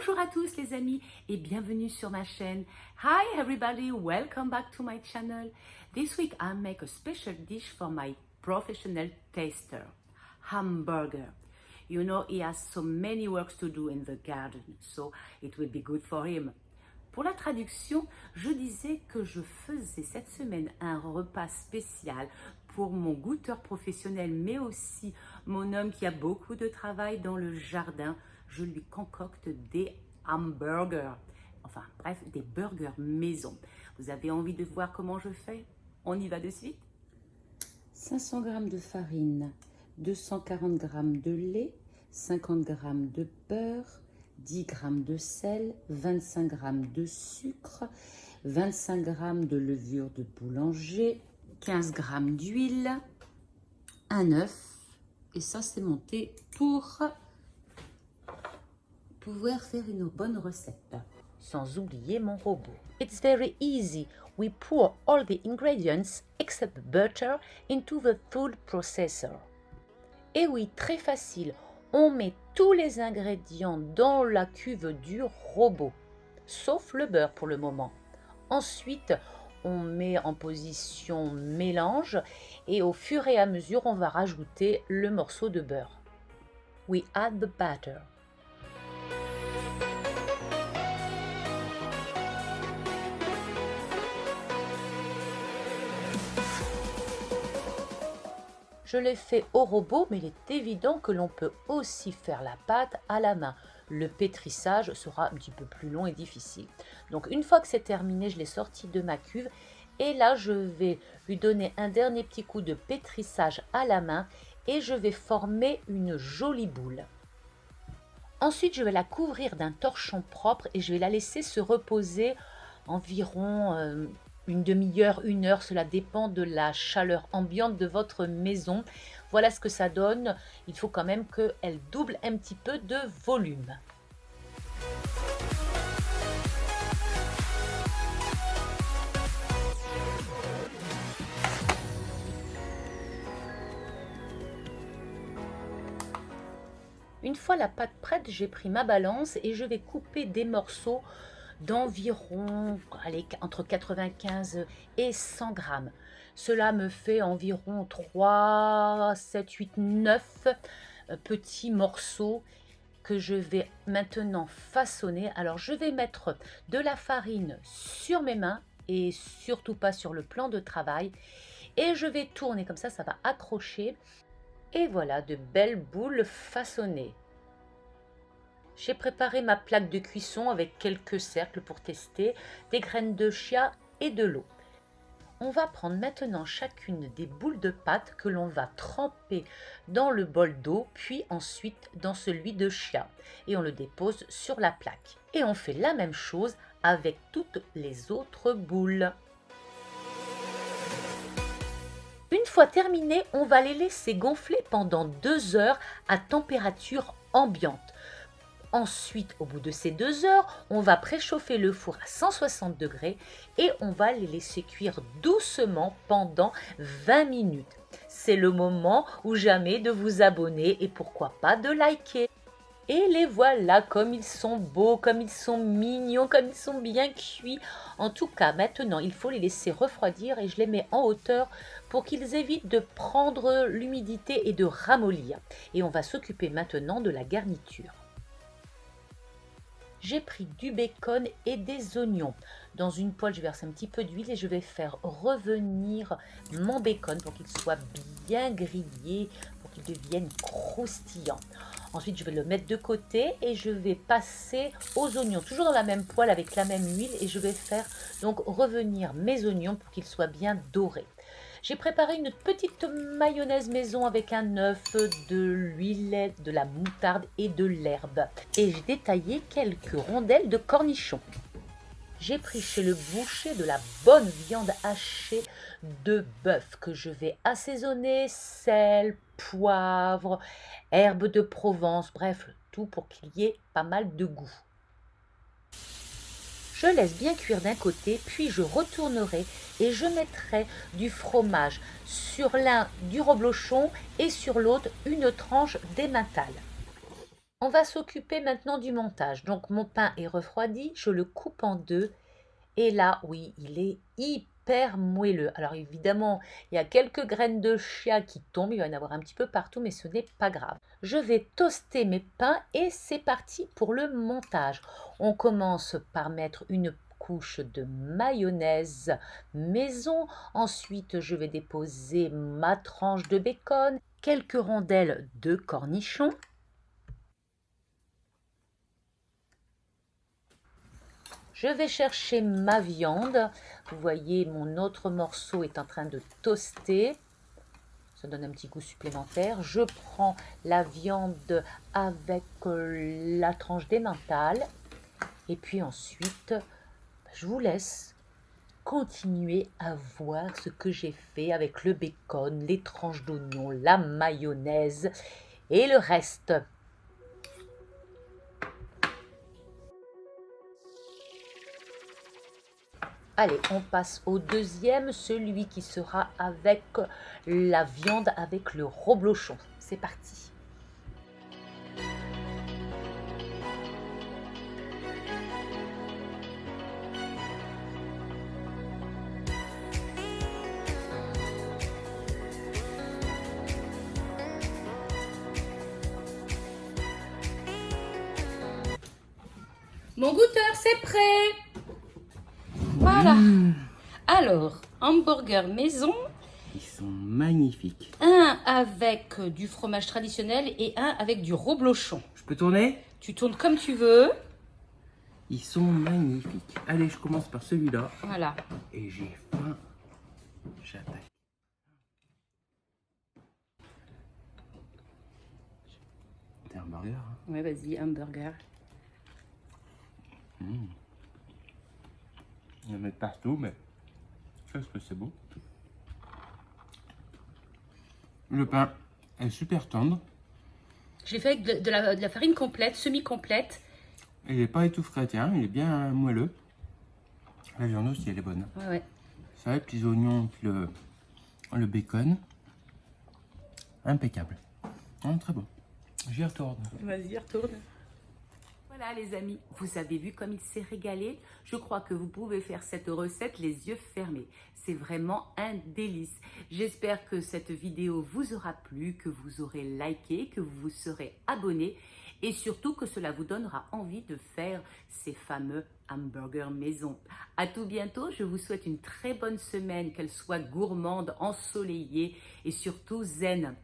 Bonjour à tous les amis et bienvenue sur ma chaîne. Hi everybody, welcome back to my channel. This week I make a special dish for my professional taster, hamburger. You know he has so many works to do in the garden, so it will be good for him. Pour la traduction, je disais que je faisais cette semaine un repas spécial pour mon goûteur professionnel, mais aussi mon homme qui a beaucoup de travail dans le jardin. Je lui concocte des hamburgers, enfin bref, des burgers maison. Vous avez envie de voir comment je fais? On y va de suite. 500 g de farine, 240 g de lait, 50 g de beurre, 10 g de sel, 25 g de sucre, 25 g de levure de boulanger, 15 g d'huile, un œuf, et ça c'est monté pour pouvoir faire une bonne recette. Sans oublier mon robot. It's very easy. We pour all the ingredients except butter into the food processor. Et oui, très facile. On met tous les ingrédients dans la cuve du robot, sauf le beurre pour le moment. Ensuite, on met en position mélange et au fur et à mesure, on va rajouter le morceau de beurre. We add the batter. Je l'ai fait au robot, mais il est évident que l'on peut aussi faire la pâte à la main. Le pétrissage sera un petit peu plus long et difficile. Donc une fois que c'est terminé, je l'ai sorti de ma cuve. Et là, je vais lui donner un dernier petit coup de pétrissage à la main et je vais former une jolie boule. Ensuite, je vais la couvrir d'un torchon propre et je vais la laisser se reposer environ une demi-heure, une heure, cela dépend de la chaleur ambiante de votre maison. Voilà ce que ça donne. Il faut quand même qu'elle double un petit peu de volume. Une fois la pâte prête, j'ai pris ma balance et je vais couper des morceaux d'environ entre 95 et 100 grammes. Cela me fait environ 3, 7, 8, 9 petits morceaux que je vais maintenant façonner. Alors je vais mettre de la farine sur mes mains et surtout pas sur le plan de travail. Et je vais tourner comme ça va accrocher. Et voilà de belles boules façonnées. J'ai préparé ma plaque de cuisson avec quelques cercles pour tester, des graines de chia et de l'eau. On va prendre maintenant chacune des boules de pâte que l'on va tremper dans le bol d'eau, puis ensuite dans celui de chia. Et on le dépose sur la plaque. Et on fait la même chose avec toutes les autres boules. Une fois terminé, on va les laisser gonfler pendant 2 heures à température ambiante. Ensuite, au bout de ces 2 heures, on va préchauffer le four à 160 degrés et on va les laisser cuire doucement pendant 20 minutes. C'est le moment ou jamais de vous abonner et pourquoi pas de liker. Et les voilà, comme ils sont beaux, comme ils sont mignons, comme ils sont bien cuits. En tout cas, maintenant, il faut les laisser refroidir et je les mets en hauteur pour qu'ils évitent de prendre l'humidité et de ramollir. Et on va s'occuper maintenant de la garniture. J'ai pris du bacon et des oignons. Dans une poêle, je verse un petit peu d'huile et je vais faire revenir mon bacon pour qu'il soit bien grillé, pour qu'il devienne croustillant. Ensuite, je vais le mettre de côté et je vais passer aux oignons, toujours dans la même poêle avec la même huile. Et je vais faire donc revenir mes oignons pour qu'ils soient bien dorés. J'ai préparé une petite mayonnaise maison avec un œuf, de l'huile, de la moutarde et de l'herbe. Et j'ai détaillé quelques rondelles de cornichons. J'ai pris chez le boucher de la bonne viande hachée de bœuf que je vais assaisonner, sel, poivre, herbes de Provence, bref, tout pour qu'il y ait pas mal de goût. Je laisse bien cuire d'un côté, puis je retournerai et je mettrai du fromage sur l'un du reblochon et sur l'autre une tranche d'emmental. On va s'occuper maintenant du montage. Donc mon pain est refroidi, je le coupe en deux. Et là, oui, il est hyper moelleux. Alors évidemment, il y a quelques graines de chia qui tombent, il va y en avoir un petit peu partout, mais ce n'est pas grave. Je vais toaster mes pains et c'est parti pour le montage. On commence par mettre une couche de mayonnaise maison. Ensuite, je vais déposer ma tranche de bacon, quelques rondelles de cornichons. Je vais chercher ma viande. Vous voyez, mon autre morceau est en train de toaster. Ça donne un petit goût supplémentaire. Je prends la viande avec la tranche d'emmental. Et puis ensuite, je vous laisse continuer à voir ce que j'ai fait avec le bacon, les tranches d'oignon, la mayonnaise et le reste. Allez, on passe au deuxième, celui qui sera avec la viande avec le reblochon. C'est parti. Mon goûteur, c'est prêt. Voilà. Alors, hamburger maison, Ils sont magnifiques. un avec du fromage traditionnel et un avec du reblochon. Je peux tourner? Tu tournes comme tu veux. Ils sont magnifiques. Allez, je commence par celui-là. Voilà. Et j'ai faim. J'attaque. C'est un burger. Hein. Ouais, vas-y, hamburger. Il y en a partout, mais qu'est-ce que c'est beau. Le pain est super tendre. J'ai fait avec de la farine complète, semi-complète. Il n'est pas étouffé, tiens, il est bien moelleux. La viande aussi, elle est bonne. Ouais, ouais. Ça, les petits oignons, puis le bacon. Impeccable. Très bon. J'y retourne. Vas-y, retourne. Voilà les amis, vous avez vu comme il s'est régalé. Je crois que vous pouvez faire cette recette les yeux fermés. C'est vraiment un délice. J'espère que cette vidéo vous aura plu, que vous aurez liké, que vous vous serez abonné et surtout que cela vous donnera envie de faire ces fameux hamburgers maison. À tout bientôt, je vous souhaite une très bonne semaine, qu'elle soit gourmande, ensoleillée et surtout zen.